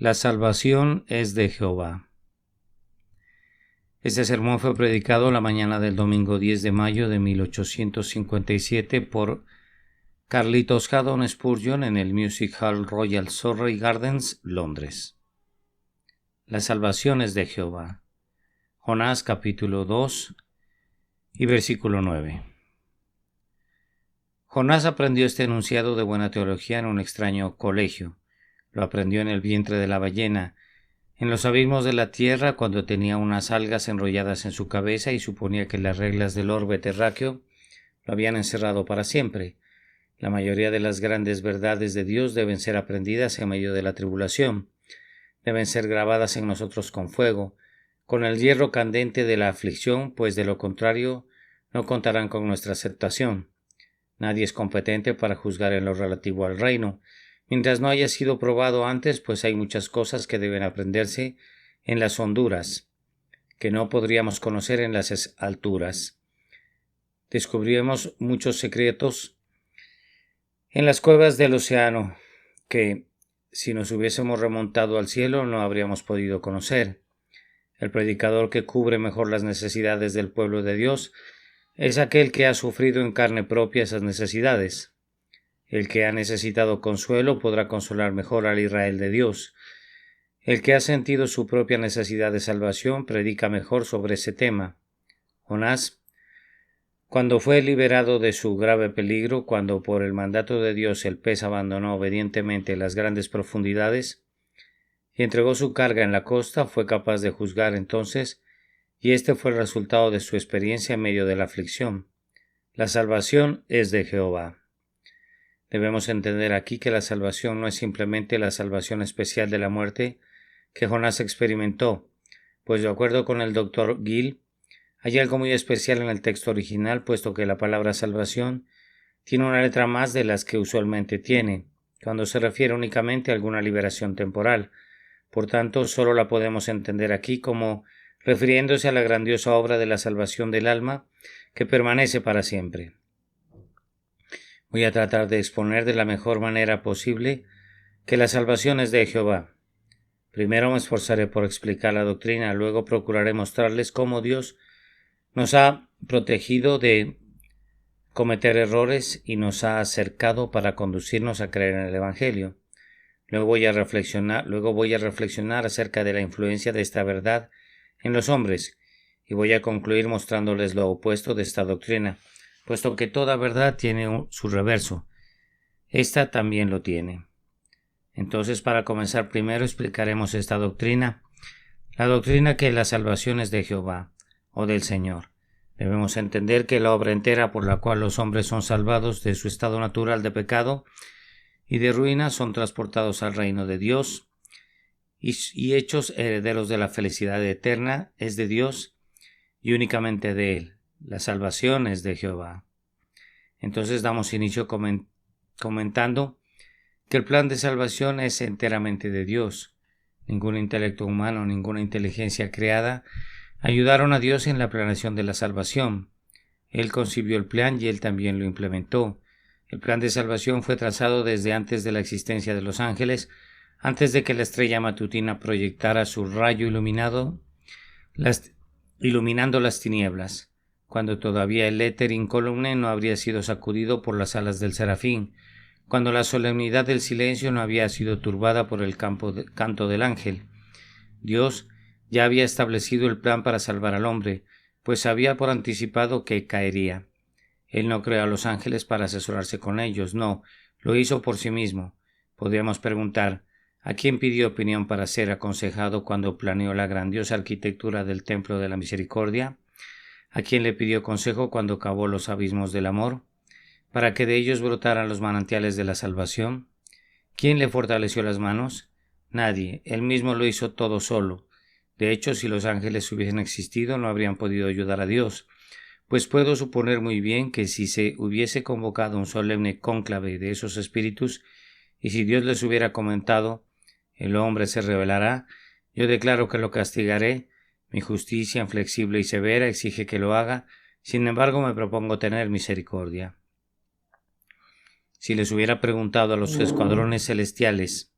La salvación es de Jehová. Este sermón fue predicado la mañana del domingo 10 de mayo de 1857 por Carlitos Haddon Spurgeon en el Music Hall Royal Surrey Gardens, Londres. La salvación es de Jehová. Jonás capítulo 2 y versículo 9. Jonás aprendió este enunciado de buena teología en un extraño colegio. Lo aprendió en el vientre de la ballena, en los abismos de la tierra, cuando tenía unas algas enrolladas en su cabeza y suponía que las reglas del orbe terráqueo lo habían encerrado para siempre. La mayoría de las grandes verdades de Dios deben ser aprendidas en medio de la tribulación. Deben ser grabadas en nosotros con fuego, con el hierro candente de la aflicción, pues de lo contrario no contarán con nuestra aceptación. Nadie es competente para juzgar en lo relativo al reino, mientras no haya sido probado antes, pues hay muchas cosas que deben aprenderse en las honduras, que no podríamos conocer en las alturas. Descubriremos muchos secretos en las cuevas del océano, que, si nos hubiésemos remontado al cielo, no habríamos podido conocer. El predicador que cubre mejor las necesidades del pueblo de Dios es aquel que ha sufrido en carne propia esas necesidades. El que ha necesitado consuelo podrá consolar mejor al Israel de Dios. El que ha sentido su propia necesidad de salvación predica mejor sobre ese tema. Jonás, cuando fue liberado de su grave peligro, cuando por el mandato de Dios el pez abandonó obedientemente las grandes profundidades y entregó su carga en la costa, fue capaz de juzgar entonces, y este fue el resultado de su experiencia en medio de la aflicción. La salvación es de Jehová. Debemos entender aquí que la salvación no es simplemente la salvación especial de la muerte que Jonás experimentó, pues de acuerdo con el Dr. Gill, hay algo muy especial en el texto original, puesto que la palabra salvación tiene una letra más de las que usualmente tiene, cuando se refiere únicamente a alguna liberación temporal. Por tanto, solo la podemos entender aquí como refiriéndose a la grandiosa obra de la salvación del alma que permanece para siempre. Voy a tratar de exponer de la mejor manera posible que la salvación es de Jehová. Primero me esforzaré por explicar la doctrina, luego procuraré mostrarles cómo Dios nos ha protegido de cometer errores y nos ha acercado para conducirnos a creer en el Evangelio. Luego voy a reflexionar acerca de la influencia de esta verdad en los hombres y voy a concluir mostrándoles lo opuesto de esta doctrina, puesto que toda verdad tiene su reverso. Esta también lo tiene. Entonces, para comenzar, primero explicaremos esta doctrina, la doctrina que la salvación es de Jehová, o del Señor. Debemos entender que la obra entera por la cual los hombres son salvados de su estado natural de pecado y de ruina son transportados al reino de Dios y hechos herederos de la felicidad eterna es de Dios y únicamente de Él. La salvación es de Jehová. Entonces damos inicio comentando que el plan de salvación es enteramente de Dios. Ningún intelecto humano, ninguna inteligencia creada ayudaron a Dios en la planeación de la salvación. Él concibió el plan y Él también lo implementó. El plan de salvación fue trazado desde antes de la existencia de los ángeles, antes de que la estrella matutina proyectara su rayo iluminando las tinieblas, cuando todavía el éter incólume no habría sido sacudido por las alas del serafín, cuando la solemnidad del silencio no había sido turbada por el canto del ángel. Dios ya había establecido el plan para salvar al hombre, pues sabía por anticipado que caería. Él no creó a los ángeles para asesorarse con ellos, no, lo hizo por sí mismo. Podríamos preguntar, ¿a quién pidió opinión para ser aconsejado cuando planeó la grandiosa arquitectura del Templo de la Misericordia? ¿A quién le pidió consejo cuando cavó los abismos del amor, para que de ellos brotaran los manantiales de la salvación? ¿Quién le fortaleció las manos? Nadie, él mismo lo hizo todo solo. De hecho, si los ángeles hubiesen existido, no habrían podido ayudar a Dios, pues puedo suponer muy bien que si se hubiese convocado un solemne cónclave de esos espíritus, y si Dios les hubiera comentado, el hombre se rebelará, yo declaro que lo castigaré, mi justicia inflexible y severa exige que lo haga, sin embargo me propongo tener misericordia. Si les hubiera preguntado a los escuadrones celestiales,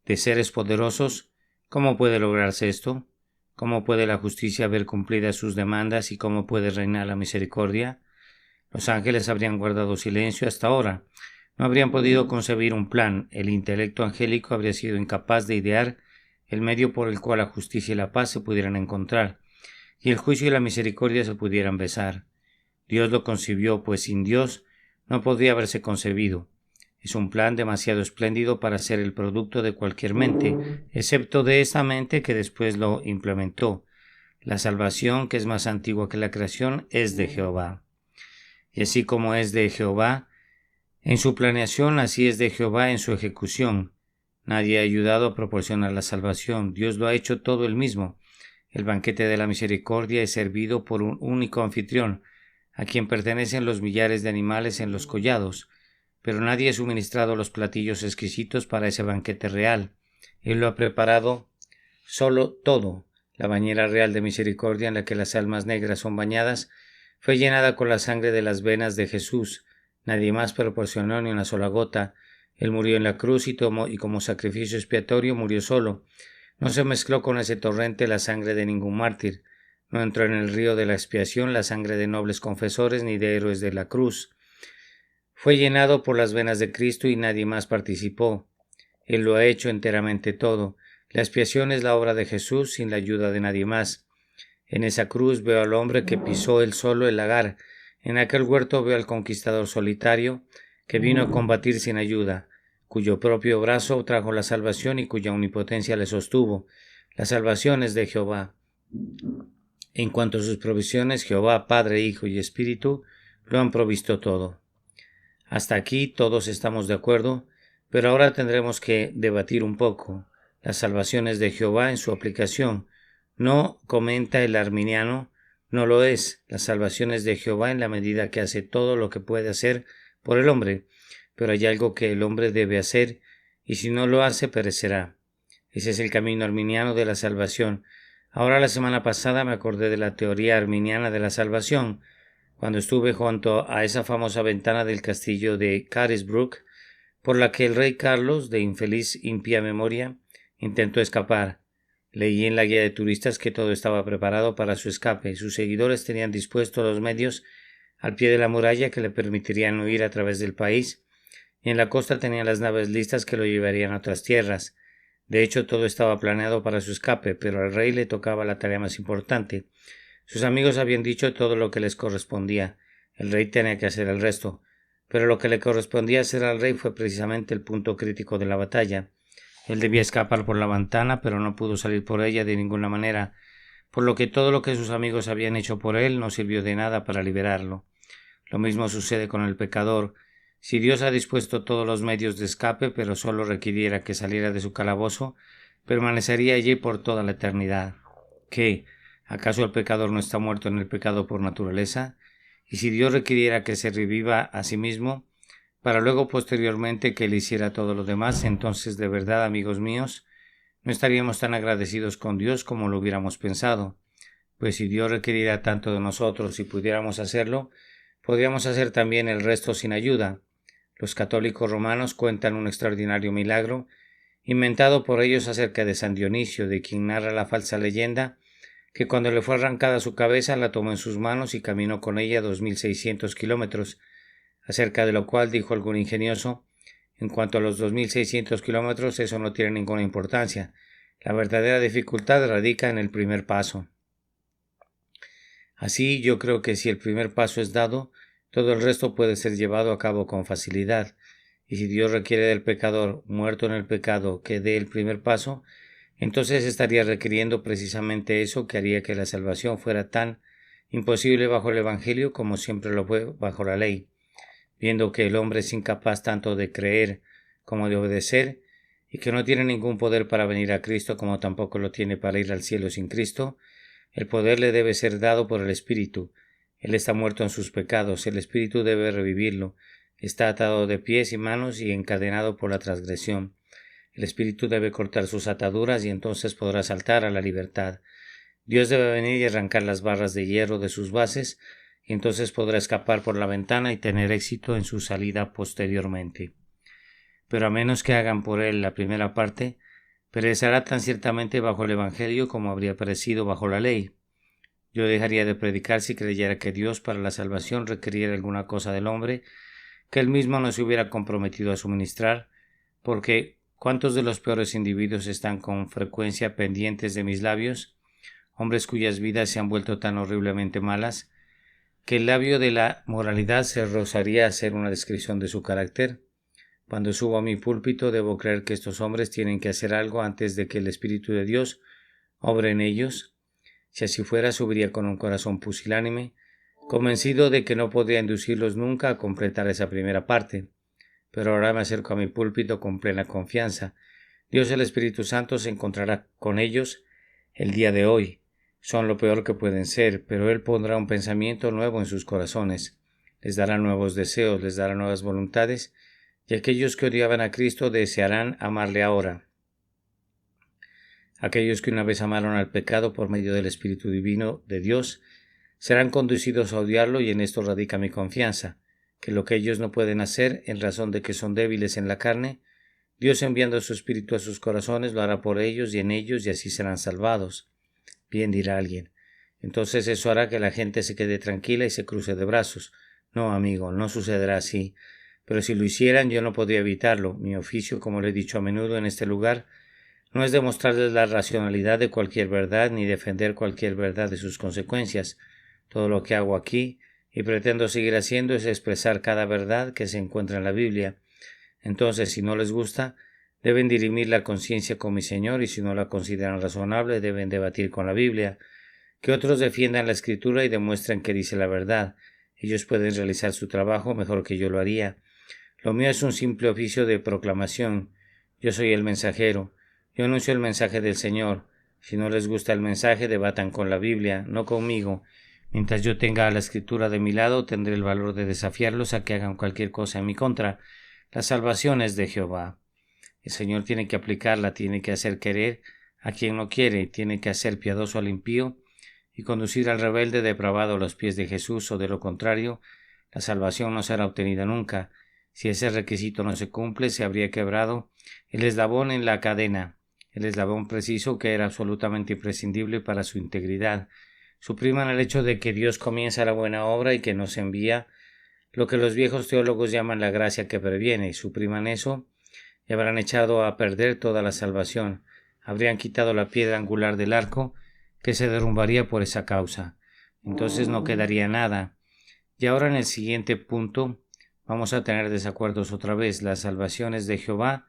de seres poderosos, ¿cómo puede lograrse esto? ¿Cómo puede la justicia ver cumplidas sus demandas y cómo puede reinar la misericordia? Los ángeles habrían guardado silencio hasta ahora. No habrían podido concebir un plan. El intelecto angélico habría sido incapaz de idear el medio por el cual la justicia y la paz se pudieran encontrar, y el juicio y la misericordia se pudieran besar. Dios lo concibió, pues sin Dios no podría haberse concebido. Es un plan demasiado espléndido para ser el producto de cualquier mente, excepto de esta mente que después lo implementó. La salvación, que es más antigua que la creación, es de Jehová. Y así como es de Jehová en su planeación, así es de Jehová en su ejecución. Nadie ha ayudado a proporcionar la salvación. Dios lo ha hecho todo él mismo. El banquete de la misericordia es servido por un único anfitrión, a quien pertenecen los millares de animales en los collados, pero nadie ha suministrado los platillos exquisitos para ese banquete real. Él lo ha preparado solo todo. La bañera real de misericordia en la que las almas negras son bañadas fue llenada con la sangre de las venas de Jesús. Nadie más proporcionó ni una sola gota. Él murió en la cruz y como sacrificio expiatorio murió solo. No se mezcló con ese torrente la sangre de ningún mártir. No entró en el río de la expiación la sangre de nobles confesores ni de héroes de la cruz. Fue llenado por las venas de Cristo y nadie más participó. Él lo ha hecho enteramente todo. La expiación es la obra de Jesús sin la ayuda de nadie más. En esa cruz veo al hombre que pisó él solo el lagar. En aquel huerto veo al conquistador solitario que vino a combatir sin ayuda, cuyo propio brazo trajo la salvación y cuya omnipotencia le sostuvo. La salvación es de Jehová. En cuanto a sus provisiones, Jehová, Padre, Hijo y Espíritu, lo han provisto todo. Hasta aquí todos estamos de acuerdo, pero ahora tendremos que debatir un poco. La salvación es de Jehová en su aplicación. No, comenta el arminiano, no lo es. La salvación es de Jehová en la medida que hace todo lo que puede hacer por el hombre, pero hay algo que el hombre debe hacer, y si no lo hace perecerá. Ese es el camino arminiano de la salvación. Ahora, la semana pasada me acordé de la teoría arminiana de la salvación, cuando estuve junto a esa famosa ventana del castillo de Carisbrooke, por la que el rey Carlos, de infeliz impía memoria, intentó escapar. Leí en la guía de turistas que todo estaba preparado para su escape y sus seguidores tenían dispuestos los medios al pie de la muralla que le permitirían huir a través del país, y en la costa tenían las naves listas que lo llevarían a otras tierras. De hecho, todo estaba planeado para su escape, pero al rey le tocaba la tarea más importante. Sus amigos habían dicho todo lo que les correspondía. El rey tenía que hacer el resto, pero lo que le correspondía hacer al rey fue precisamente el punto crítico de la batalla. Él debía escapar por la ventana, pero no pudo salir por ella de ninguna manera, por lo que todo lo que sus amigos habían hecho por él no sirvió de nada para liberarlo. Lo mismo sucede con el pecador. Si Dios ha dispuesto todos los medios de escape, pero solo requiriera que saliera de su calabozo, permanecería allí por toda la eternidad. ¿Qué? ¿Acaso el pecador no está muerto en el pecado por naturaleza? Y si Dios requiriera que se reviva a sí mismo, para luego posteriormente que él hiciera todo lo demás, entonces de verdad, amigos míos, no estaríamos tan agradecidos con Dios como lo hubiéramos pensado, pues si Dios requiriera tanto de nosotros y pudiéramos hacerlo, podríamos hacer también el resto sin ayuda. Los católicos romanos cuentan un extraordinario milagro, inventado por ellos acerca de San Dionisio, de quien narra la falsa leyenda, que cuando le fue arrancada su cabeza la tomó en sus manos y caminó con ella 2600 kilómetros, acerca de lo cual dijo algún ingenioso: en cuanto a los 2600 kilómetros, eso no tiene ninguna importancia. La verdadera dificultad radica en el primer paso. Así, yo creo que si el primer paso es dado, todo el resto puede ser llevado a cabo con facilidad. Y si Dios requiere del pecador muerto en el pecado que dé el primer paso, entonces estaría requiriendo precisamente eso que haría que la salvación fuera tan imposible bajo el Evangelio como siempre lo fue bajo la ley. Viendo que el hombre es incapaz tanto de creer como de obedecer, y que no tiene ningún poder para venir a Cristo como tampoco lo tiene para ir al cielo sin Cristo, el poder le debe ser dado por el Espíritu. Él está muerto en sus pecados, el Espíritu debe revivirlo, está atado de pies y manos y encadenado por la transgresión. El Espíritu debe cortar sus ataduras y entonces podrá saltar a la libertad. Dios debe venir y arrancar las barras de hierro de sus bases, y entonces podrá escapar por la ventana y tener éxito en su salida posteriormente. Pero a menos que hagan por él la primera parte, Perecerá tan ciertamente bajo el Evangelio como habría perecido bajo la ley. Yo dejaría de predicar si creyera que Dios para la salvación requiriera alguna cosa del hombre que él mismo no se hubiera comprometido a suministrar, porque ¿cuántos de los peores individuos están con frecuencia pendientes de mis labios? Hombres cuyas vidas se han vuelto tan horriblemente malas que el labio de la moralidad se rozaría a hacer una descripción de su carácter. Cuando subo a mi púlpito debo creer que estos hombres tienen que hacer algo antes de que el Espíritu de Dios obre en ellos. Si así fuera, subiría con un corazón pusilánime, convencido de que no podría inducirlos nunca a completar esa primera parte. Pero ahora me acerco a mi púlpito con plena confianza. Dios el Espíritu Santo se encontrará con ellos el día de hoy. Son lo peor que pueden ser, pero Él pondrá un pensamiento nuevo en sus corazones. Les dará nuevos deseos, les dará nuevas voluntades, y aquellos que odiaban a Cristo desearán amarle ahora. Aquellos que una vez amaron al pecado por medio del Espíritu Divino de Dios serán conducidos a odiarlo, y en esto radica mi confianza, que lo que ellos no pueden hacer en razón de que son débiles en la carne, Dios enviando su Espíritu a sus corazones lo hará por ellos y en ellos, y así serán salvados. Bien, dirá alguien, entonces eso hará que la gente se quede tranquila y se cruce de brazos. No, amigo, no sucederá así. Pero si lo hicieran, yo no podría evitarlo. Mi oficio, como le he dicho a menudo en este lugar, no es demostrarles la racionalidad de cualquier verdad ni defender cualquier verdad de sus consecuencias. Todo lo que hago aquí, y pretendo seguir haciendo, es expresar cada verdad que se encuentra en la Biblia. Entonces, si no les gusta, deben dirimir la conciencia con mi Señor, y si no la consideran razonable, deben debatir con la Biblia. Que otros defiendan la Escritura y demuestren que dice la verdad. Ellos pueden realizar su trabajo mejor que yo lo haría. Lo mío es un simple oficio de proclamación. Yo soy el mensajero. Yo anuncio el mensaje del Señor. Si no les gusta el mensaje, debatan con la Biblia, no conmigo. Mientras yo tenga la Escritura de mi lado, tendré el valor de desafiarlos a que hagan cualquier cosa en mi contra. La salvación es de Jehová. El Señor tiene que aplicarla, tiene que hacer querer a quien no quiere, tiene que hacer piadoso al impío y conducir al rebelde depravado a los pies de Jesús, o de lo contrario, la salvación no será obtenida nunca. Si ese requisito no se cumple, se habría quebrado el eslabón en la cadena, el eslabón preciso que era absolutamente imprescindible para su integridad. Supriman el hecho de que Dios comienza la buena obra y que nos envía lo que los viejos teólogos llaman la gracia que previene. Supriman eso y habrán echado a perder toda la salvación. Habrían quitado la piedra angular del arco, que se derrumbaría por esa causa. Entonces no quedaría nada. Y ahora en el siguiente punto vamos a tener desacuerdos otra vez. La salvación es de Jehová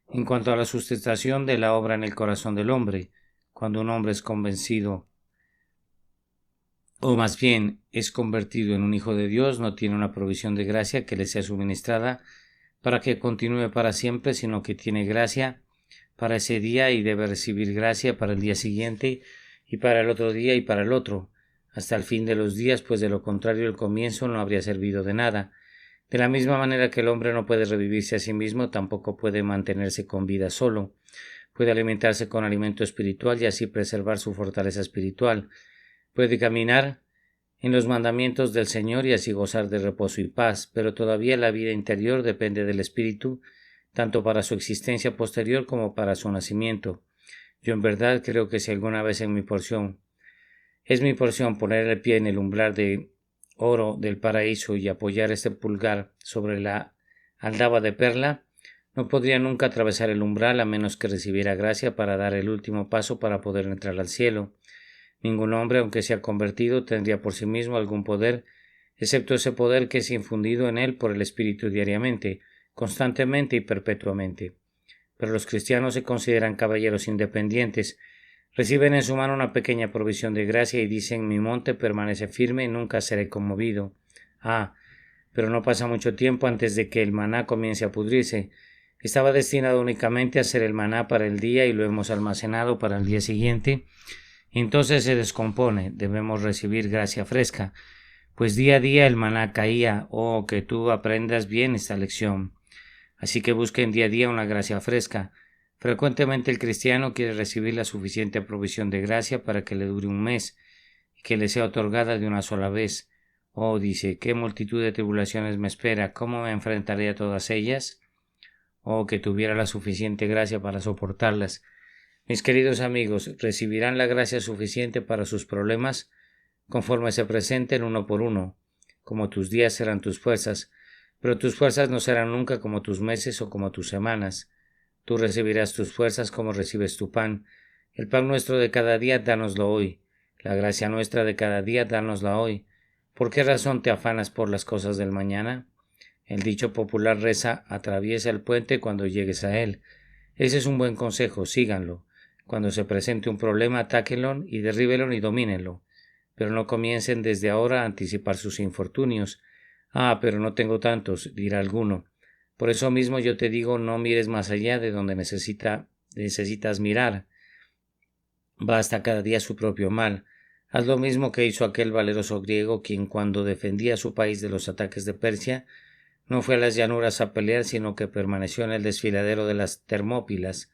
en cuanto a la sustentación de la obra en el corazón del hombre. Cuando un hombre es convencido, o más bien es convertido en un hijo de Dios, no tiene una provisión de gracia que le sea suministrada para que continúe para siempre, sino que tiene gracia para ese día y debe recibir gracia para el día siguiente y para el otro día y para el otro, hasta el fin de los días, pues de lo contrario el comienzo no habría servido de nada. De la misma manera que el hombre no puede revivirse a sí mismo, tampoco puede mantenerse con vida solo. Puede alimentarse con alimento espiritual y así preservar su fortaleza espiritual. Puede caminar en los mandamientos del Señor y así gozar de reposo y paz, pero todavía la vida interior depende del Espíritu, tanto para su existencia posterior como para su nacimiento. Yo en verdad creo que si alguna vez es mi porción poner el pie en el umbral de oro del paraíso y apoyar este pulgar sobre la aldaba de perla, no podría nunca atravesar el umbral a menos que recibiera gracia para dar el último paso para poder entrar al cielo. Ningún hombre, aunque sea convertido, tendría por sí mismo algún poder, excepto ese poder que es infundido en él por el Espíritu diariamente, constantemente y perpetuamente. Pero los cristianos se consideran caballeros independientes, reciben en su mano una pequeña provisión de gracia y dicen: mi monte permanece firme y nunca seré conmovido. Pero no pasa mucho tiempo antes de que el maná comience a pudrirse. Estaba destinado únicamente a ser el maná para el día y lo hemos almacenado para el día siguiente. Entonces se descompone. Debemos recibir gracia fresca, pues día a día el maná caía. Que tú aprendas bien esta lección. Así que busquen día a día una gracia fresca. Frecuentemente el cristiano quiere recibir la suficiente provisión de gracia para que le dure un mes y que le sea otorgada de una sola vez. Dice, ¿qué multitud de tribulaciones me espera? ¿Cómo me enfrentaré a todas ellas? Que tuviera la suficiente gracia para soportarlas. Mis queridos amigos, recibirán la gracia suficiente para sus problemas conforme se presenten uno por uno, como tus días serán tus fuerzas, pero tus fuerzas no serán nunca como tus meses o como tus semanas. Tú recibirás tus fuerzas como recibes tu pan. El pan nuestro de cada día, dánoslo hoy. La gracia nuestra de cada día, dánosla hoy. ¿Por qué razón te afanas por las cosas del mañana? El dicho popular reza: atraviesa el puente cuando llegues a él. Ese es un buen consejo, síganlo. Cuando se presente un problema, atáquenlo y derríbenlo y domínenlo. Pero no comiencen desde ahora a anticipar sus infortunios. Ah, pero no tengo tantos, dirá alguno. Por eso mismo yo te digo, no mires más allá de donde necesitas mirar. Basta cada día su propio mal. Haz lo mismo que hizo aquel valeroso griego, quien cuando defendía a su país de los ataques de Persia, no fue a las llanuras a pelear, sino que permaneció en el desfiladero de las Termópilas.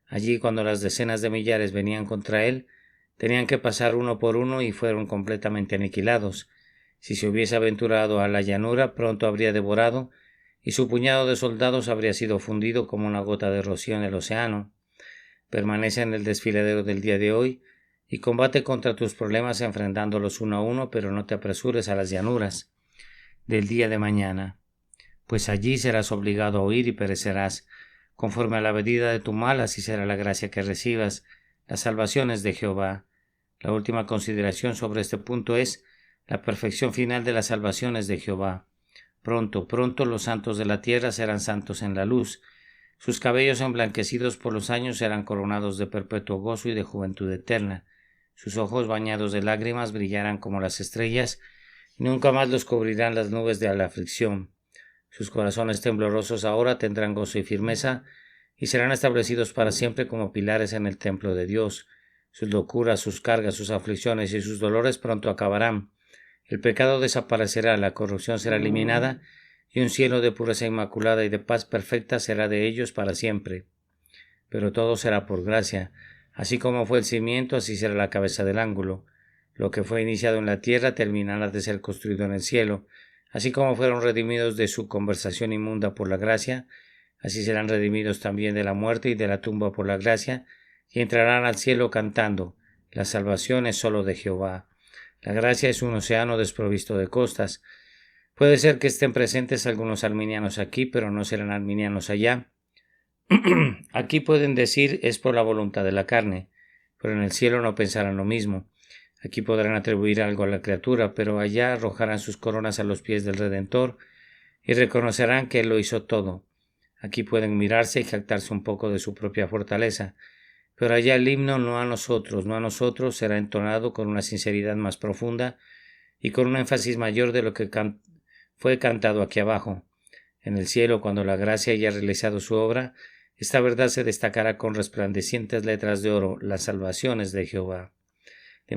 Allí, cuando las decenas de millares venían contra él, tenían que pasar uno por uno y fueron completamente aniquilados. Si se hubiese aventurado a la llanura, pronto habría devorado, y su puñado de soldados habría sido fundido como una gota de rocío en el océano. Permanece en el desfiladero del día de hoy y combate contra tus problemas enfrentándolos uno a uno, pero no te apresures a las llanuras del día de mañana, pues allí serás obligado a huir y perecerás. Conforme a la medida de tu mal, así será la gracia que recibas. La salvación es de Jehová. La última consideración sobre este punto es: la perfección final de la salvación es de Jehová. Pronto, pronto los santos de la tierra serán santos en la luz. Sus cabellos emblanquecidos por los años serán coronados de perpetuo gozo y de juventud eterna. Sus ojos bañados de lágrimas brillarán como las estrellas, y nunca más los cubrirán las nubes de la aflicción. Sus corazones temblorosos ahora tendrán gozo y firmeza, y serán establecidos para siempre como pilares en el templo de Dios. Sus locuras, sus cargas, sus aflicciones y sus dolores pronto acabarán. El pecado desaparecerá, la corrupción será eliminada, y un cielo de pureza inmaculada y de paz perfecta será de ellos para siempre. Pero todo será por gracia. Así como fue el cimiento, así será la cabeza del ángulo. Lo que fue iniciado en la tierra terminará de ser construido en el cielo. Así como fueron redimidos de su conversación inmunda por la gracia, así serán redimidos también de la muerte y de la tumba por la gracia, y entrarán al cielo cantando: la salvación es sólo de Jehová. La gracia es un océano desprovisto de costas. Puede ser que estén presentes algunos arminianos aquí, pero no serán arminianos allá. Aquí pueden decir: es por la voluntad de la carne, pero en el cielo no pensarán lo mismo. Aquí podrán atribuir algo a la criatura, pero allá arrojarán sus coronas a los pies del Redentor y reconocerán que Él lo hizo todo. Aquí pueden mirarse y jactarse un poco de su propia fortaleza, pero allá el himno no a nosotros será entonado con una sinceridad más profunda y con un énfasis mayor de lo que fue cantado aquí abajo. En el cielo, cuando la gracia haya realizado su obra, esta verdad se destacará con resplandecientes letras de oro: la salvación es de Jehová. De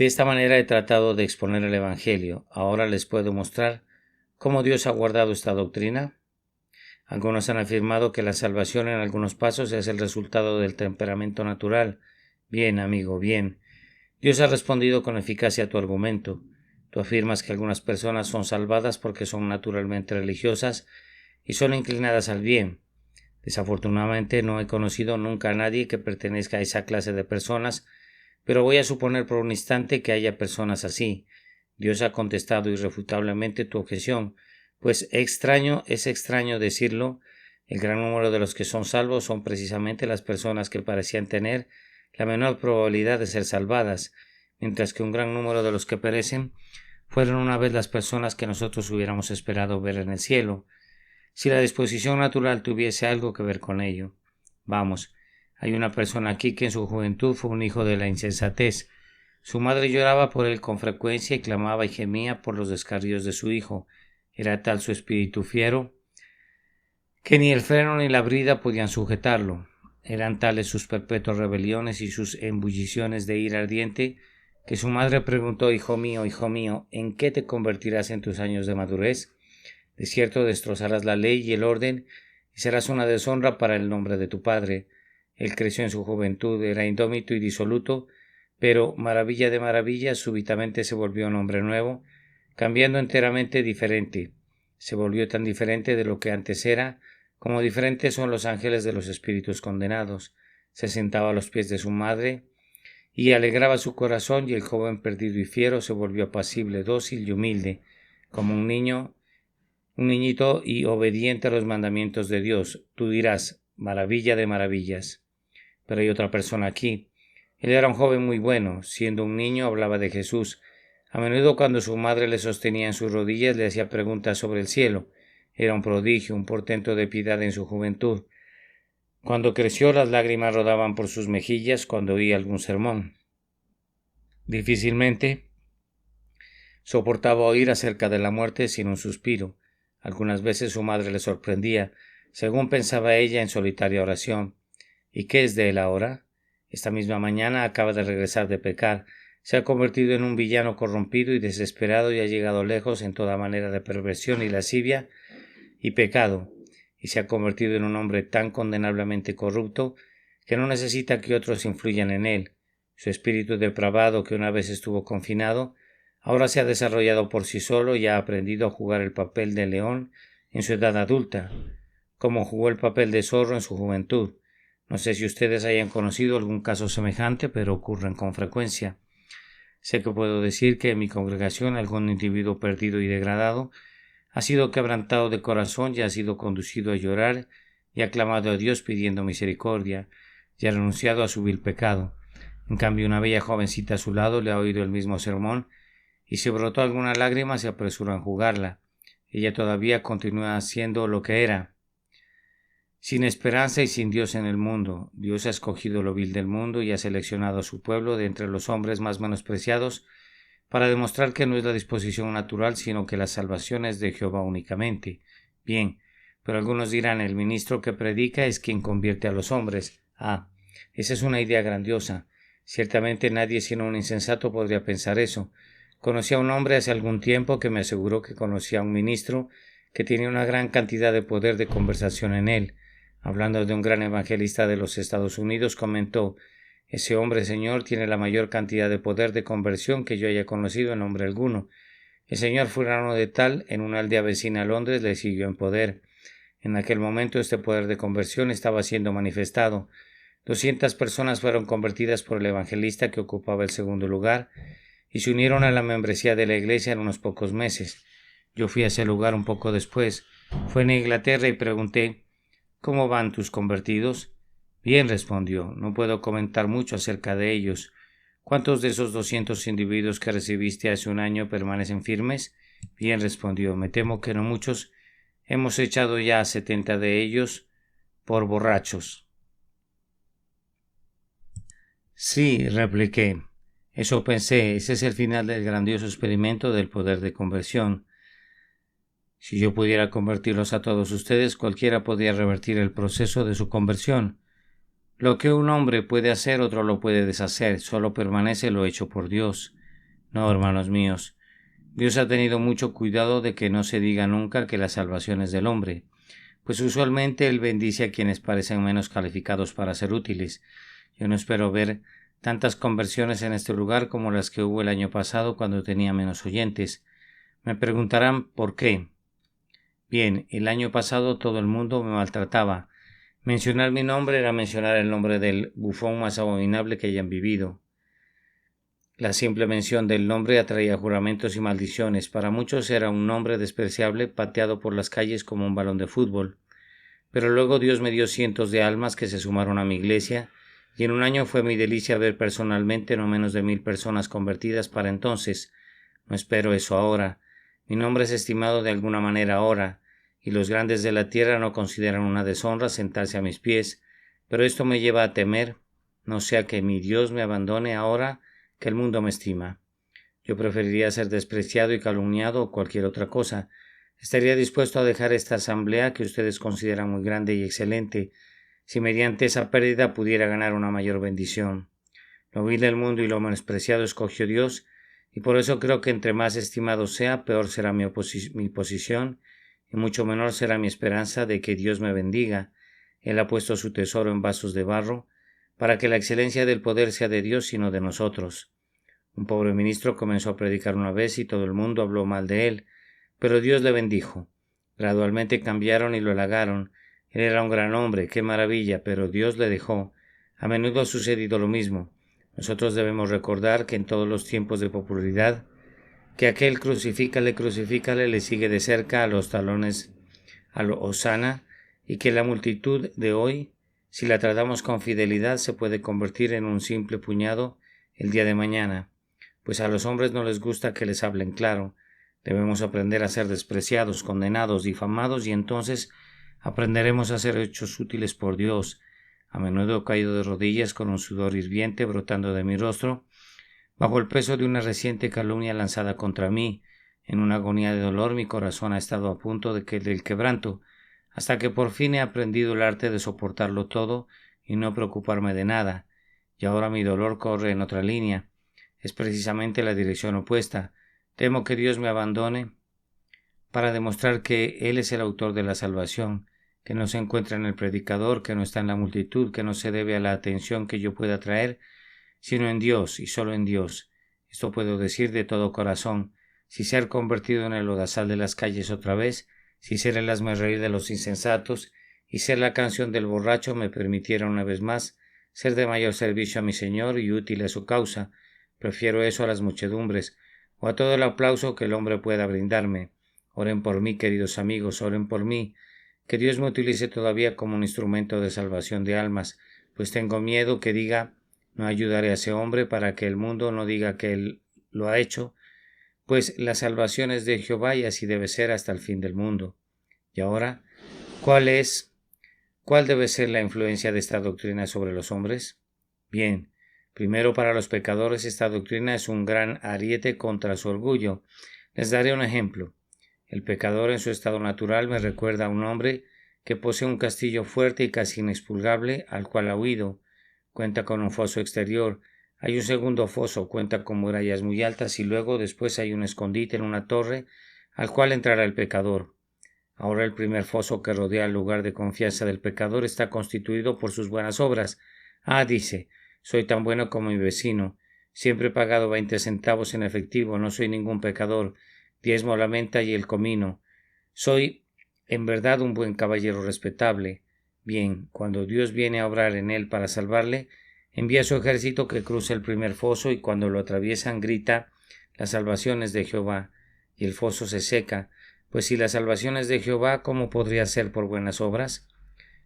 esta manera he tratado de exponer el Evangelio. Ahora les puedo mostrar cómo Dios ha guardado esta doctrina. Algunos han afirmado que la salvación en algunos pasos es el resultado del temperamento natural. Bien, amigo, bien. Dios ha respondido con eficacia a tu argumento. Tú afirmas que algunas personas son salvadas porque son naturalmente religiosas y son inclinadas al bien. Desafortunadamente no he conocido nunca a nadie que pertenezca a esa clase de personas, pero voy a suponer por un instante que haya personas así. Dios ha contestado irrefutablemente tu objeción, pues es extraño decirlo, el gran número de los que son salvos son precisamente las personas que parecían tener la menor probabilidad de ser salvadas, mientras que un gran número de los que perecen fueron una vez las personas que nosotros hubiéramos esperado ver en el cielo, si la disposición natural tuviese algo que ver con ello. Vamos, hay una persona aquí que en su juventud fue un hijo de la insensatez. Su madre lloraba por él con frecuencia y clamaba y gemía por los descarríos de su hijo. Era tal su espíritu fiero que ni el freno ni la brida podían sujetarlo. Eran tales sus perpetuas rebeliones y sus embulliciones de ira ardiente que su madre preguntó: hijo mío, ¿en qué te convertirás en tus años de madurez? De cierto destrozarás la ley y el orden y serás una deshonra para el nombre de tu padre. Él creció en su juventud, era indómito y disoluto, pero, maravilla de maravillas, súbitamente se volvió un hombre nuevo, cambiando enteramente diferente. Se volvió tan diferente de lo que antes era, como diferentes son los ángeles de los espíritus condenados. Se sentaba a los pies de su madre y alegraba su corazón, y el joven perdido y fiero se volvió apacible, dócil y humilde, como un niñito y obediente a los mandamientos de Dios. Tú dirás, maravilla de maravillas. Pero hay otra persona aquí. Él era un joven muy bueno. Siendo un niño hablaba de Jesús. A menudo cuando su madre le sostenía en sus rodillas le hacía preguntas sobre el cielo. Era un prodigio, un portento de piedad en su juventud. Cuando creció, las lágrimas rodaban por sus mejillas cuando oía algún sermón. Difícilmente soportaba oír acerca de la muerte sin un suspiro. Algunas veces su madre le sorprendía, según pensaba ella en solitaria oración. ¿Y qué es de él ahora? Esta misma mañana acaba de regresar de pecar. Se ha convertido en un villano corrompido y desesperado y ha llegado lejos en toda manera de perversión y lascivia y pecado, y se ha convertido en un hombre tan condenablemente corrupto que no necesita que otros influyan en él. Su espíritu depravado, que una vez estuvo confinado, ahora se ha desarrollado por sí solo y ha aprendido a jugar el papel de león en su edad adulta, como jugó el papel de zorro en su juventud. No sé si ustedes hayan conocido algún caso semejante, pero ocurren con frecuencia. Sé que puedo decir que en mi congregación algún individuo perdido y degradado ha sido quebrantado de corazón y ha sido conducido a llorar y ha clamado a Dios pidiendo misericordia y ha renunciado a su vil pecado. En cambio, una bella jovencita a su lado le ha oído el mismo sermón y si brotó alguna lágrima se apresuró a enjugarla. Ella todavía continúa siendo lo que era, sin esperanza y sin Dios en el mundo. Dios ha escogido lo vil del mundo y ha seleccionado a su pueblo de entre los hombres más menospreciados para demostrar que no es la disposición natural, sino que la salvación es de Jehová únicamente. Bien, pero algunos dirán, el ministro que predica es quien convierte a los hombres. Esa es una idea grandiosa. Ciertamente nadie sino un insensato podría pensar eso. Conocí a un hombre hace algún tiempo que me aseguró que conocía a un ministro que tenía una gran cantidad de poder de conversación en él. Hablando de un gran evangelista de los Estados Unidos, comentó: ese hombre, señor, tiene la mayor cantidad de poder de conversión que yo haya conocido en hombre alguno. El señor fulano de tal, en una aldea vecina a Londres, le siguió en poder. En aquel momento este poder de conversión estaba siendo manifestado. 200 personas fueron convertidas por el evangelista que ocupaba el segundo lugar y se unieron a la membresía de la iglesia en unos pocos meses. Yo fui a ese lugar un poco después. Fue en Inglaterra y pregunté: ¿cómo van tus convertidos? Bien, respondió, no puedo comentar mucho acerca de ellos. ¿Cuántos de esos 200 individuos que recibiste hace un año permanecen firmes? Bien, respondió, me temo que no muchos. Hemos echado ya a 70 de ellos por borrachos. Sí, repliqué. Eso pensé, ese es el final del grandioso experimento del poder de conversión. Si yo pudiera convertirlos a todos ustedes, cualquiera podría revertir el proceso de su conversión. Lo que un hombre puede hacer, otro lo puede deshacer, solo permanece lo hecho por Dios. No, hermanos míos, Dios ha tenido mucho cuidado de que no se diga nunca que la salvación es del hombre, pues usualmente Él bendice a quienes parecen menos calificados para ser útiles. Yo no espero ver tantas conversiones en este lugar como las que hubo el año pasado cuando tenía menos oyentes. Me preguntarán ¿por qué? Bien, el año pasado todo el mundo me maltrataba. Mencionar mi nombre era mencionar el nombre del bufón más abominable que hayan vivido. La simple mención del nombre atraía juramentos y maldiciones. Para muchos era un nombre despreciable, pateado por las calles como un balón de fútbol. Pero luego Dios me dio cientos de almas que se sumaron a mi iglesia, y en un año fue mi delicia ver personalmente no menos de 1000 personas convertidas para entonces. No espero eso ahora. Mi nombre es estimado de alguna manera ahora, y los grandes de la tierra no consideran una deshonra sentarse a mis pies, pero esto me lleva a temer, no sea que mi Dios me abandone ahora que el mundo me estima. Yo preferiría ser despreciado y calumniado o cualquier otra cosa. Estaría dispuesto a dejar esta asamblea que ustedes consideran muy grande y excelente, si mediante esa pérdida pudiera ganar una mayor bendición. Lo vil del mundo y lo menospreciado escogió Dios, y por eso creo que entre más estimado sea, peor será mi posición, y mucho menor será mi esperanza de que Dios me bendiga. Él ha puesto su tesoro en vasos de barro, para que la excelencia del poder sea de Dios y no de nosotros. Un pobre ministro comenzó a predicar una vez y todo el mundo habló mal de él, pero Dios le bendijo. Gradualmente cambiaron y lo halagaron, Él era un gran hombre, qué maravilla, pero Dios le dejó. A menudo ha sucedido lo mismo. Nosotros debemos recordar que en todos los tiempos de popularidad, que aquel crucifícale, crucifícale le sigue de cerca a los talones a lo hosana, y que la multitud de hoy, si la tratamos con fidelidad, se puede convertir en un simple puñado el día de mañana, pues a los hombres no les gusta que les hablen claro. Debemos aprender a ser despreciados, condenados, difamados, y entonces aprenderemos a ser hechos útiles por Dios. A menudo he caído de rodillas con un sudor hirviente brotando de mi rostro, bajo el peso de una reciente calumnia lanzada contra mí. En una agonía de dolor mi corazón ha estado a punto del quebranto, hasta que por fin he aprendido el arte de soportarlo todo y no preocuparme de nada. Y ahora mi dolor corre en otra línea. Es precisamente la dirección opuesta. Temo que Dios me abandone para demostrar que Él es el autor de la salvación, que no se encuentra en el predicador, que no está en la multitud, que no se debe a la atención que yo pueda traer, sino en Dios y solo en Dios. Esto puedo decir de todo corazón. Si ser convertido en el lodazal de las calles otra vez, si ser el hazmerreír de los insensatos y ser la canción del borracho me permitiera una vez más ser de mayor servicio a mi Señor y útil a su causa, prefiero eso a las muchedumbres o a todo el aplauso que el hombre pueda brindarme. Oren por mí, queridos amigos, oren por mí, que Dios me utilice todavía como un instrumento de salvación de almas, pues tengo miedo que diga no ayudaré a ese hombre para que el mundo no diga que él lo ha hecho, pues la salvación es de Jehová y así debe ser hasta el fin del mundo. Y ahora, ¿cuál debe ser la influencia de esta doctrina sobre los hombres? Bien, primero para los pecadores esta doctrina es un gran ariete contra su orgullo. Les daré un ejemplo. El pecador en su estado natural me recuerda a un hombre que posee un castillo fuerte y casi inexpugnable al cual ha huido. Cuenta con un foso exterior, hay un segundo foso, cuenta con murallas muy altas y luego después hay un escondite en una torre al cual entrará el pecador. Ahora el primer foso que rodea el lugar de confianza del pecador está constituido por sus buenas obras. Dice, soy tan bueno como mi vecino, siempre he pagado 20 centavos en efectivo, no soy ningún pecador, diezmo la menta y el comino. Soy en verdad un buen caballero respetable. Bien, cuando Dios viene a obrar en él para salvarle, envía su ejército que cruza el primer foso y cuando lo atraviesan grita, la salvación es de Jehová, y el foso se seca, pues si la salvación es de Jehová, ¿cómo podría ser por buenas obras?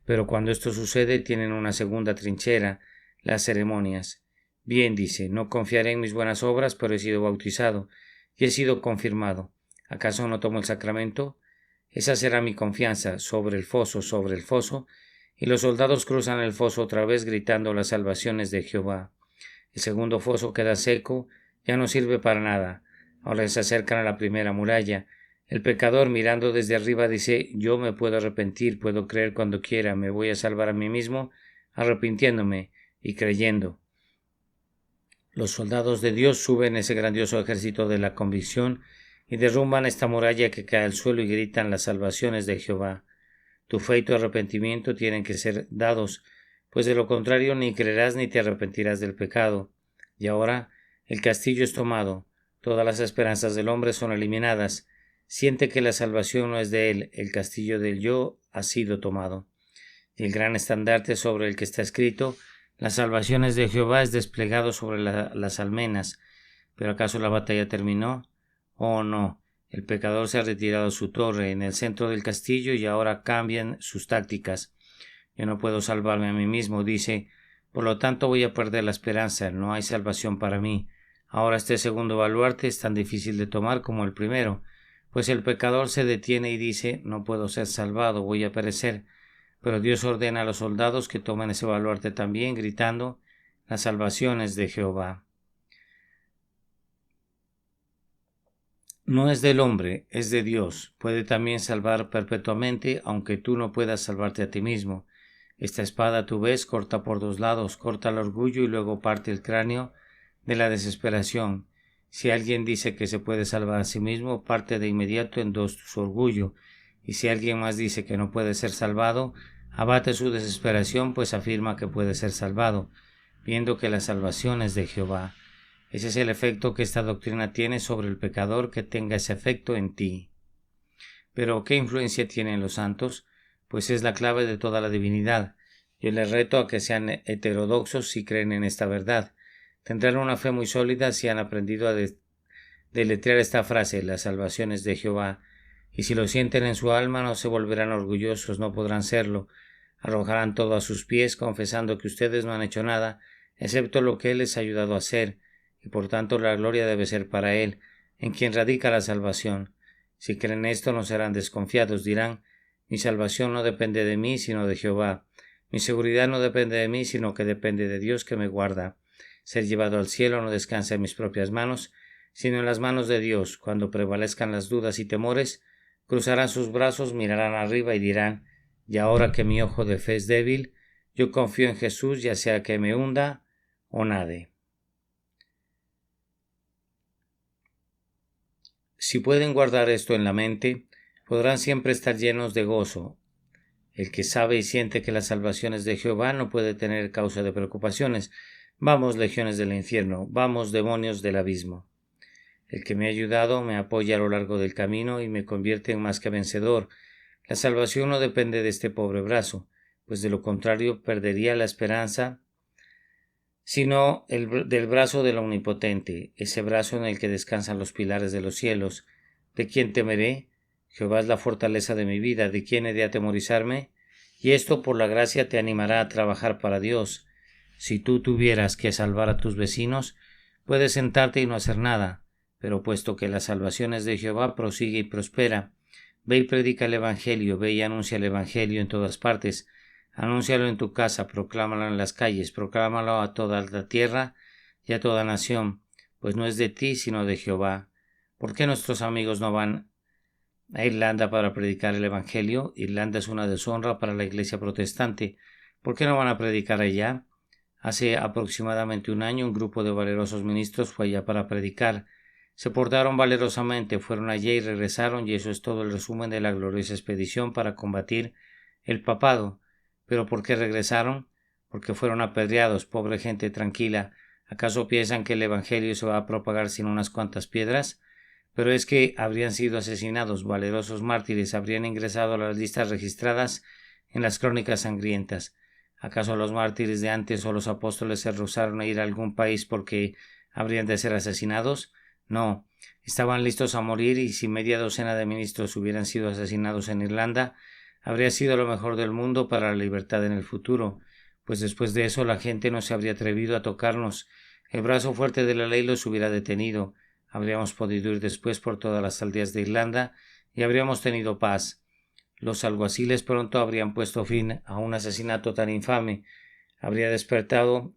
Pero cuando esto sucede, tienen una segunda trinchera, las ceremonias. Bien, dice, no confiaré en mis buenas obras, pero he sido bautizado, y he sido confirmado. ¿Acaso no tomo el sacramento? Esa será mi confianza, sobre el foso, y los soldados cruzan el foso otra vez gritando las salvaciones de Jehová. El segundo foso queda seco, ya no sirve para nada. Ahora se acercan a la primera muralla. El pecador mirando desde arriba dice, yo me puedo arrepentir, puedo creer cuando quiera, me voy a salvar a mí mismo, arrepintiéndome y creyendo. Los soldados de Dios suben ese grandioso ejército de la convicción y derrumban esta muralla que cae al suelo y gritan las salvaciones de Jehová. Tu fe y tu arrepentimiento tienen que ser dados, pues de lo contrario ni creerás ni te arrepentirás del pecado. Y ahora el castillo es tomado, todas las esperanzas del hombre son eliminadas. Siente que la salvación no es de él, el castillo del yo ha sido tomado. Y el gran estandarte sobre el que está escrito, la salvación es de Jehová, es desplegado sobre las almenas. ¿Pero acaso la batalla terminó? Oh no. El pecador se ha retirado a su torre en el centro del castillo y ahora cambian sus tácticas. Yo no puedo salvarme a mí mismo, dice, por lo tanto voy a perder la esperanza, no hay salvación para mí. Ahora este segundo baluarte es tan difícil de tomar como el primero, pues el pecador se detiene y dice, no puedo ser salvado, voy a perecer. Pero Dios ordena a los soldados que tomen ese baluarte también, gritando, la salvación es de Jehová. No es del hombre, es de Dios. Puede también salvar perpetuamente, aunque tú no puedas salvarte a ti mismo. Esta espada, tú ves, corta por dos lados, corta el orgullo y luego parte el cráneo de la desesperación. Si alguien dice que se puede salvar a sí mismo, parte de inmediato en dos su orgullo. Y si alguien más dice que no puede ser salvado, abate su desesperación, pues afirma que puede ser salvado, viendo que la salvación es de Jehová. Ese es el efecto que esta doctrina tiene sobre el pecador, que tenga ese efecto en ti. Pero, ¿qué influencia tienen los santos? pues es la clave de toda la divinidad. Yo les reto a que sean heterodoxos si creen en esta verdad. Tendrán una fe muy sólida si han aprendido a deletrear esta frase: la salvación es de Jehová. Y si lo sienten en su alma, no se volverán orgullosos, no podrán serlo. Arrojarán todo a sus pies, confesando que ustedes no han hecho nada, excepto lo que Él les ha ayudado a hacer, y por tanto la gloria debe ser para Él, en quien radica la salvación. Si creen esto, no serán desconfiados, dirán: mi salvación no depende de mí, sino de Jehová. Mi seguridad no depende de mí, sino que depende de Dios que me guarda. Ser llevado al cielo no descansa en mis propias manos, sino en las manos de Dios. Cuando prevalezcan las dudas y temores, cruzarán sus brazos, mirarán arriba y dirán: y ahora que mi ojo de fe es débil, yo confío en Jesús, ya sea que me hunda o nade. Si pueden guardar esto en la mente, podrán siempre estar llenos de gozo. El que sabe y siente que la salvación es de Jehová no puede tener causa de preocupaciones. Vamos, legiones del infierno, vamos, demonios del abismo. El que me ha ayudado me apoya a lo largo del camino y me convierte en más que vencedor. La salvación no depende de este pobre brazo, pues de lo contrario perdería la esperanza, sino del brazo del Omnipotente, ese brazo en el que descansan los pilares de los cielos. ¿De quién temeré? Jehová es la fortaleza de mi vida, ¿de quién he de atemorizarme? Y esto por la gracia te animará a trabajar para Dios. Si tú tuvieras que salvar a tus vecinos, puedes sentarte y no hacer nada, pero puesto que la salvación es de Jehová, prosigue y prospera. Ve y predica el Evangelio, ve y anuncia el Evangelio en todas partes. Anúncialo en tu casa, proclámalo en las calles, proclámalo a toda la tierra y a toda nación, pues no es de ti, sino de Jehová. ¿Por qué nuestros amigos no van a Irlanda para predicar el Evangelio? Irlanda es una deshonra para la Iglesia protestante. ¿Por qué no van a predicar allá? Hace aproximadamente un año un grupo de valerosos ministros fue allá para predicar. Se portaron valerosamente, fueron allí y regresaron, y eso es todo el resumen de la gloriosa expedición para combatir el papado. ¿Pero por qué regresaron? Porque fueron apedreados, pobre gente tranquila. ¿Acaso piensan que el Evangelio se va a propagar sin unas cuantas piedras? Pero es que habrían sido asesinados, valerosos mártires habrían ingresado a las listas registradas en las crónicas sangrientas. ¿Acaso los mártires de antes o los apóstoles se rehusaron a ir a algún país porque habrían de ser asesinados? No, estaban listos a morir, y si media docena de ministros hubieran sido asesinados en Irlanda, habría sido lo mejor del mundo para la libertad en el futuro, pues después de eso la gente no se habría atrevido a tocarnos. El brazo fuerte de la ley los hubiera detenido. Habríamos podido ir después por todas las aldeas de Irlanda y habríamos tenido paz. Los alguaciles pronto habrían puesto fin a un asesinato tan infame. Habría despertado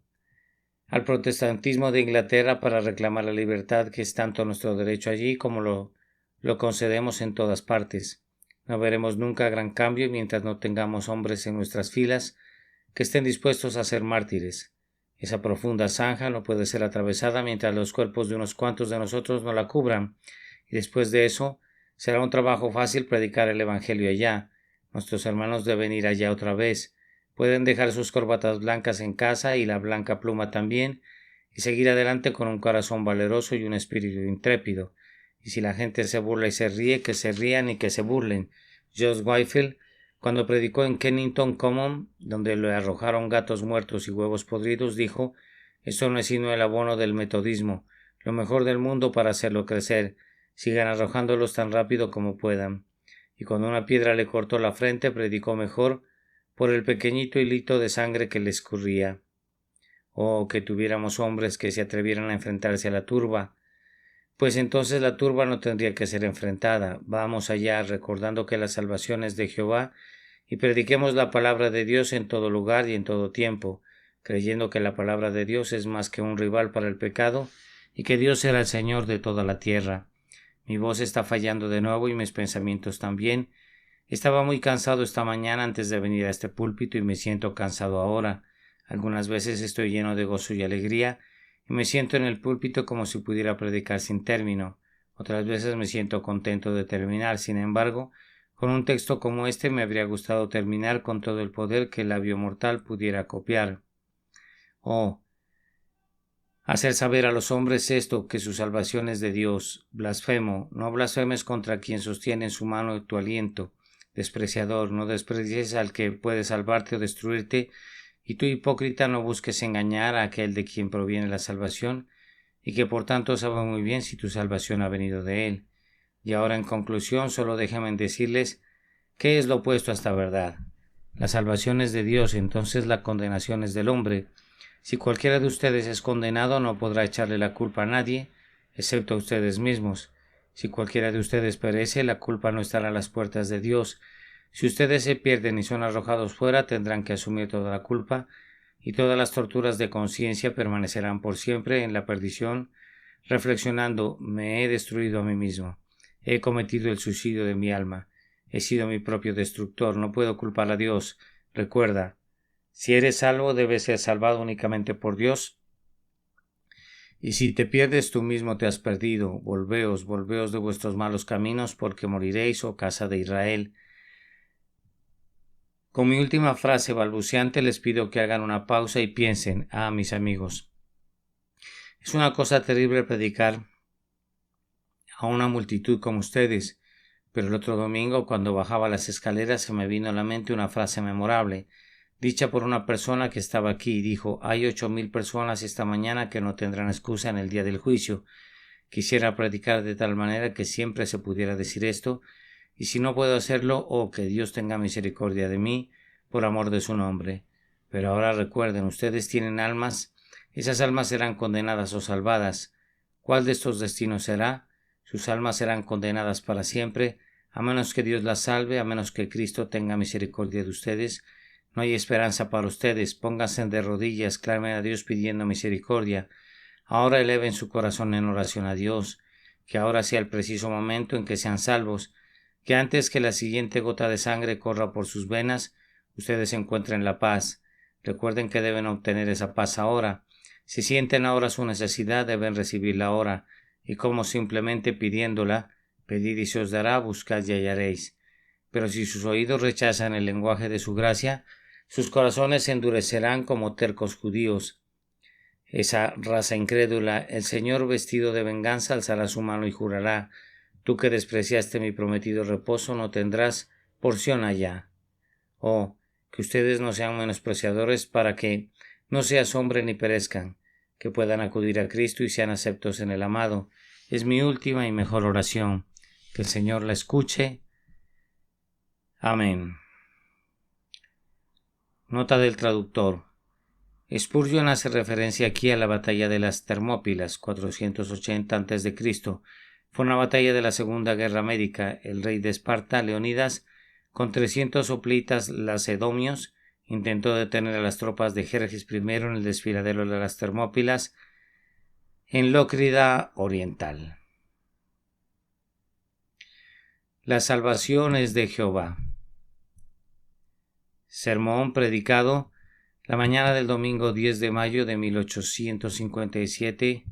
al protestantismo de Inglaterra para reclamar la libertad, que es tanto nuestro derecho allí como lo concedemos en todas partes. No veremos nunca gran cambio mientras no tengamos hombres en nuestras filas que estén dispuestos a ser mártires. Esa profunda zanja no puede ser atravesada mientras los cuerpos de unos cuantos de nosotros no la cubran, y después de eso será un trabajo fácil predicar el Evangelio allá. Nuestros hermanos deben ir allá otra vez. Pueden dejar sus corbatas blancas en casa y la blanca pluma también, y seguir adelante con un corazón valeroso y un espíritu intrépido. Y si la gente se burla y se ríe, que se rían y que se burlen. George Whitefield, cuando predicó en Kennington Common, donde le arrojaron gatos muertos y huevos podridos, dijo: esto no es sino el abono del metodismo, lo mejor del mundo para hacerlo crecer. Sigan arrojándolos tan rápido como puedan. Y cuando una piedra le cortó la frente, predicó mejor por el pequeñito hilito de sangre que le escurría. Oh, que tuviéramos hombres que se atrevieran a enfrentarse a la turba. Pues entonces la turba no tendría que ser enfrentada. Vamos allá, recordando que la salvación es de Jehová, y prediquemos la palabra de Dios en todo lugar y en todo tiempo, creyendo que la palabra de Dios es más que un rival para el pecado, y que Dios será el Señor de toda la tierra. Mi voz está fallando de nuevo y mis pensamientos también. Estaba muy cansado esta mañana antes de venir a este púlpito y me siento cansado ahora. Algunas veces estoy lleno de gozo y alegría y me siento en el púlpito como si pudiera predicar sin término. Otras veces me siento contento de terminar. Sin embargo, con un texto como este me habría gustado terminar con todo el poder que el labio mortal pudiera copiar. Oh, hacer saber a los hombres esto, que su salvación es de Dios. Blasfemo, no blasfemes contra quien sostiene en su mano tu aliento. despreciador, no desprecies al que puede salvarte o destruirte, y tú, hipócrita, no busques engañar a aquel de quien proviene la salvación, y que por tanto sabe muy bien si tu salvación ha venido de él. Y ahora, en conclusión, solo déjenme decirles qué es lo opuesto a esta verdad. La salvación es de Dios, entonces la condenación es del hombre. Si cualquiera de ustedes es condenado, no podrá echarle la culpa a nadie, excepto a ustedes mismos. Si cualquiera de ustedes perece, la culpa no estará a las puertas de Dios. Si ustedes se pierden y son arrojados fuera, tendrán que asumir toda la culpa, y todas las torturas de conciencia permanecerán por siempre en la perdición, reflexionando: me he destruido a mí mismo, he cometido el suicidio de mi alma, he sido mi propio destructor, no puedo culpar a Dios. Recuerda, si eres salvo, debes ser salvado únicamente por Dios, y si te pierdes, tú mismo te has perdido. Volveos de vuestros malos caminos, porque moriréis, oh casa de Israel. Con mi última frase balbuceante les pido que hagan una pausa y piensen: mis amigos, es una cosa terrible predicar a una multitud como ustedes, pero el otro domingo, cuando bajaba las escaleras, se me vino a la mente una frase memorable, dicha por una persona que estaba aquí, y dijo: hay 8,000 personas esta mañana que no tendrán excusa en el día del juicio. Quisiera predicar de tal manera que siempre se pudiera decir esto, y si no puedo hacerlo, que Dios tenga misericordia de mí, por amor de su nombre. Pero ahora recuerden, ustedes tienen almas, esas almas serán condenadas o salvadas. ¿Cuál de estos destinos será? Sus almas serán condenadas para siempre, a menos que Dios las salve, a menos que Cristo tenga misericordia de ustedes. No hay esperanza para ustedes. Pónganse de rodillas, clamen a Dios pidiendo misericordia. Ahora eleven su corazón en oración a Dios, que ahora sea el preciso momento en que sean salvos, que antes que la siguiente gota de sangre corra por sus venas, ustedes encuentren la paz. Recuerden que deben obtener esa paz ahora. Si sienten ahora su necesidad, deben recibirla ahora, y como simplemente pidiéndola: pedid y se os dará, buscad y hallaréis. Pero si sus oídos rechazan el lenguaje de su gracia, sus corazones se endurecerán como tercos judíos. Esa raza incrédula, el Señor vestido de venganza alzará su mano y jurará: tú que despreciaste mi prometido reposo, no tendrás porción allá. Que ustedes no sean menospreciadores, para que no se asombren ni perezcan, que puedan acudir a Cristo y sean aceptos en el amado. Es mi última y mejor oración. Que el Señor la escuche. Amén. Nota del traductor. Spurgeon hace referencia aquí a la batalla de las Termópilas, 480 a.C. Fue una batalla de la Segunda Guerra Médica. El rey de Esparta, Leonidas, con 300 hoplitas lacedomios, intentó detener a las tropas de Jerjes I en el desfiladero de las Termópilas, en Lócrida Oriental. La salvación es de Jehová. Sermón predicado la mañana del domingo 10 de mayo de 1857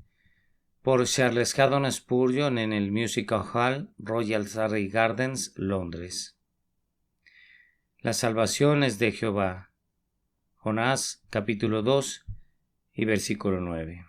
por Charles Haddon Spurgeon en el Music Hall, Royal Surrey Gardens, Londres. La salvación es de Jehová. Jonás, capítulo 2 y versículo 9.